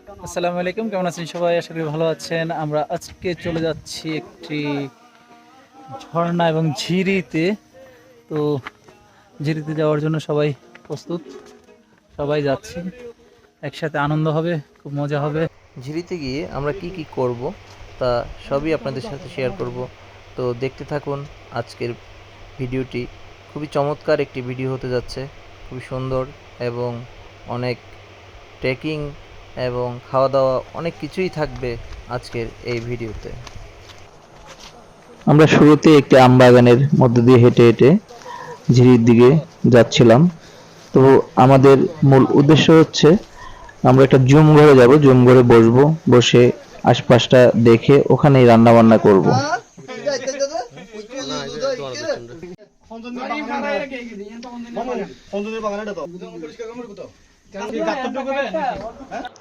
আসসালামু আলাইকুম, কেমন আছেন সবাই? আশা করি ভালো আছেন। আমরা আজকে চলে যাচ্ছি একটি ঝর্ণা এবং ঝিরিতে। তো ঝিরিতে যাওয়ার জন্য সবাই প্রস্তুত, সবাই যাচ্ছি, একসাথে আনন্দ হবে, খুব মজা হবে। ঝিরিতে গিয়ে আমরা কি কি করব তা সবই আপনাদের সাথে শেয়ার করব। তো দেখতে থাকুন আজকের ভিডিওটি। খুবই চমৎকার একটি ভিডিও হতে যাচ্ছে, খুবই সুন্দর এবং অনেক ট্রেকিং এবং খাওয়া দাওয়া অনেক কিছুই থাকবে আজকের এই ভিডিওতে। আমরা শুরুতে একটি আম বাগানের মধ্য দিয়ে হেঁটে হেঁটে ঝিরির দিকে যাচ্ছিলাম। তো আমাদের মূল উদ্দেশ্য হচ্ছে আমরা একটা জুম ঘরে যাব, জুম ঘরে বসবো, বসে আশপাশটা দেখে ওখানেই রান্না বান্না করব।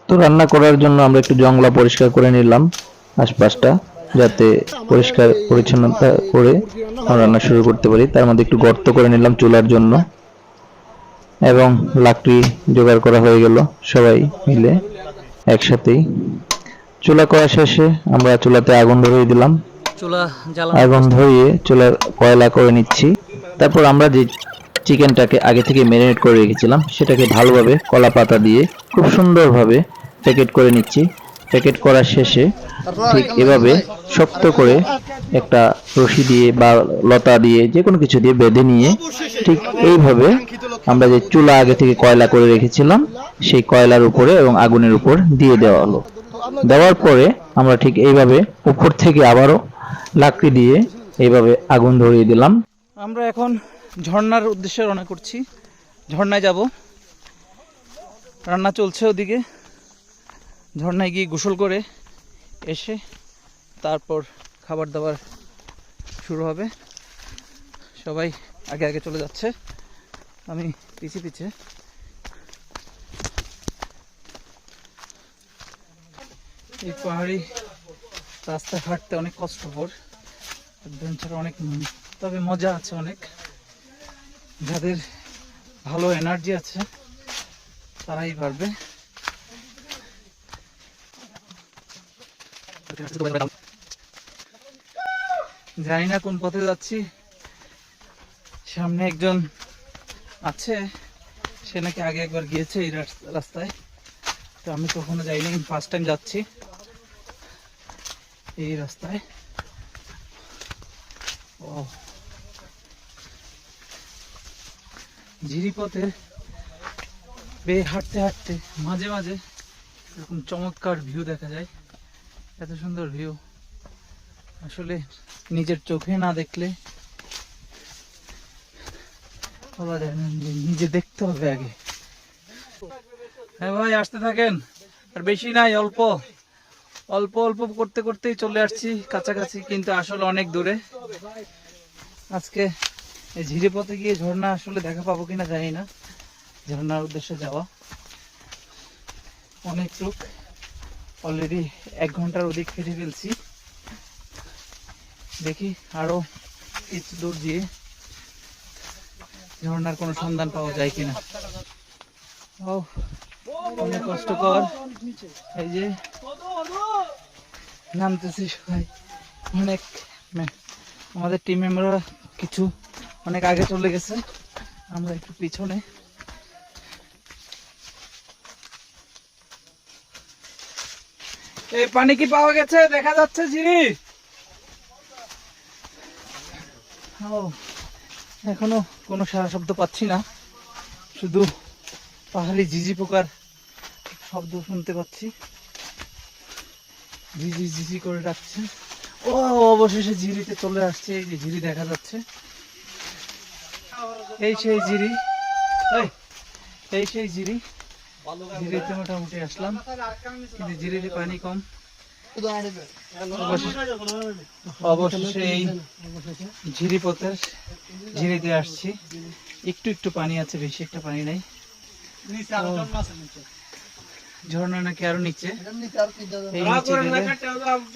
তো রান্না করার জন্য আমরা একটু জংলা পরিষ্কার করে নিলাম আশপাশটা, যাতে পরিষ্কার পরিচ্ছন্নতা করে আমরা রান্না শুরু করতে পারি। তার মধ্যে একটু গর্ত করে নিলাম চুলার জন্য এবং লাকড়ি জোগাড় করা হয়ে গেল সবাই মিলে একসাথেই। চুলা করা শেষে আমরা চুলাতে আগুন ধরিয়ে দিলাম। চুলা জ্বালানোর আগুন প্রস্তুত। ধরিয়ে চুলার কয়লা করে নিচ্ছি। তারপর আমরা যে চিকেনটাকে আগে থেকে ম্যারিনেট করে রেখেছিলাম সেটাকে ভালোভাবে কলা পাতা দিয়ে খুব সুন্দরভাবে প্যাকেট করে নিচ্ছি। প্যাকেট করার শেষে ঠিক এভাবে শক্ত করে একটা রশি দিয়ে বা লতা দিয়ে যে কোনো কিছু দিয়ে বেঁধে নিয়ে ঠিক এইভাবে আমরা যে চুলা আগে থেকে কয়লা করে রেখেছিলাম সেই কয়লার উপরে এবং আগুনের উপর দিয়ে দেওয়া হলো। দেওয়ার পরে আমরা ঠিক এইভাবে উপর থেকে আবারও লাকড়ি দিয়ে এইভাবে আগুন ধরিয়ে দিলাম। আমরা এখন ঝর্ণার উদ্দেশ্যে রওনা করছি, ঝর্ণায় যাব। রান্না চলছে ওদিকে, ঝর্ণায় গিয়ে গোসল করে এসে তারপর খাবার দাবার শুরু হবে। সবাই আগে আগে চলে যাচ্ছে, আমি পিছিয়ে পিছিয়ে। এই পাহাড়ি রাস্তা হাঁটতে অনেক কষ্টকর, অ্যাডভেঞ্চার অনেক, তবে মজা আছে অনেক। যাদের ভালো এনার্জি আছে তারাই পারবে। জানি না কোন পথে যাচ্ছি, সামনে একজন আছে, সে নাকি আগে একবার গিয়েছে এই রাস্তায়। তো আমি কখনো যাইনি, ফার্স্ট টাইম যাচ্ছি এই রাস্তায়। ও ঝিরিপথে বেয়ে হাঁটতে হাঁটতে মাঝে মাঝে এরকম চমৎকার ভিউ দেখা যায়। এত সুন্দর ভিউ আসলে নিজের চোখে না দেখলে বলা যায় না, নিজে দেখতে হবে আগে। হ্যাঁ ভাই, আসতে থাকেন, আর বেশি নাই, অল্প অল্প অল্প করতে করতেই চলে আসছি কাছাকাছি, কিন্তু আসলে অনেক দূরে। আজকে এই ঝিরিপথে গিয়ে ঝর্ণা আসলে দেখা পাবো কিনা জানি না। ঝর্ণার উদ্দেশ্যে যাওয়া অনেক লোক, অলরেডি 1 ঘন্টার অধিক হেঁটে ফেলছি। দেখি আরো কিছু দূর দিয়ে ঝর্ণার কোনো সন্ধান পাওয়া যায় কিনা। ও অনেক কষ্টকর, এই যে নামতেছি সবাই। অনেক আমাদের টিম মেম্বাররা কিছু অনেক আগে চলে গেছে, আমরা একটু পিছনে। এই পানি কি পাওয়া গেছে? দেখা যাচ্ছে ঝিরি? ও এখনো কোনো সারা শব্দ পাচ্ছি না, শুধু পাহাড়ি ঝিঝি পোকার শব্দ শুনতে পাচ্ছি, ঝিঝি ঝিঝি করে ডাকছে। ও অবশেষে ঝিরিতে চলে আসছে, এই যে ঝিরি দেখা যাচ্ছে, এই সেই ঝিরি, এই সেই ঝিরি। ঝিরিতে মোটামুটি আসলাম, কিন্তু ঝিরিতে পানি কম। অবশেষে এই ঝিরিপথের ঝিরিতে আসছি, একটু একটু পানি আছে, বেশি একটা পানি নাই। ঝর্ণা নাকি আরো নিচে, এই নিচে গেলে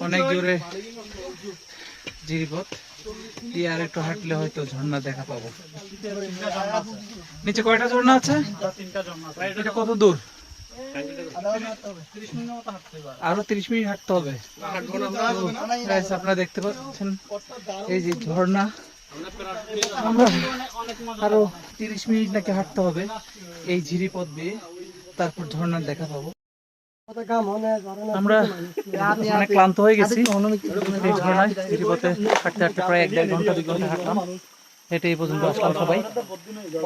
অনেক জোরে ঝিরিপথ দিয়ে আর একটু হাঁটলে হয়তো ঝর্ণা দেখা পাবো। নিচে কয়টা ঝর্ণা আছে? এটা কত দূর? আরো 30 মিনিট হাঁটতে হবে। Guys, আপনারা দেখতে পাচ্ছেন এই যে ঝর্ণা, আমরা আরো 30 মিনিট নাকি হাঁটতে হবে এই ঝিরি পথ দিয়ে, তারপর ঝর্ণার দেখা পাবো। আমরা অনেক ক্লান্ত হয়ে গেছি এই ঝর্ণায় ঝিরি পথে হাঁটতে হাঁটতে, প্রায় 1-1.5 ঘন্টা 2 ঘন্টা হাঁটলাম, হেঁটে এই পর্যন্ত আসলাম। সবাই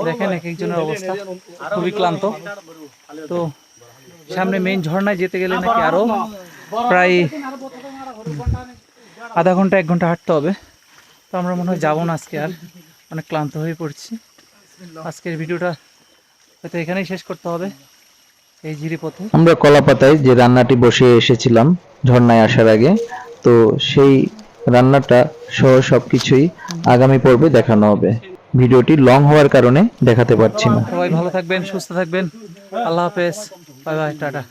দেখেন এক একজনের অবস্থা খুবই ক্লান্ত। তো সামনে মেইন ঝর্ণায় যেতে গেলে নাকি আরো প্রায় আধা ঘন্টা 1 ঘন্টা হাঁটতে হবে। তো আমরা মনে হয় যাবো না আজকে, আর অনেক ক্লান্ত হয়ে পড়ছি। আজকের ভিডিওটা হয়তো এখানেই শেষ করতে হবে এই ঝিরিপথে। আমরা কলাপাতায় যে রান্নাটি বসিয়ে এসেছিলাম ঝর্ণায় আসার আগে, তো সেই রান্নাটা সহ সবকিছুই আগামী পর্বে দেখানো হবে। ভিডিওটি লং হওয়ার কারণে দেখাতে পারছি না। সবাই ভালো থাকবেন, সুস্থ থাকবেন। আল্লাহ হাফেজ, বাই বাই, টাটা।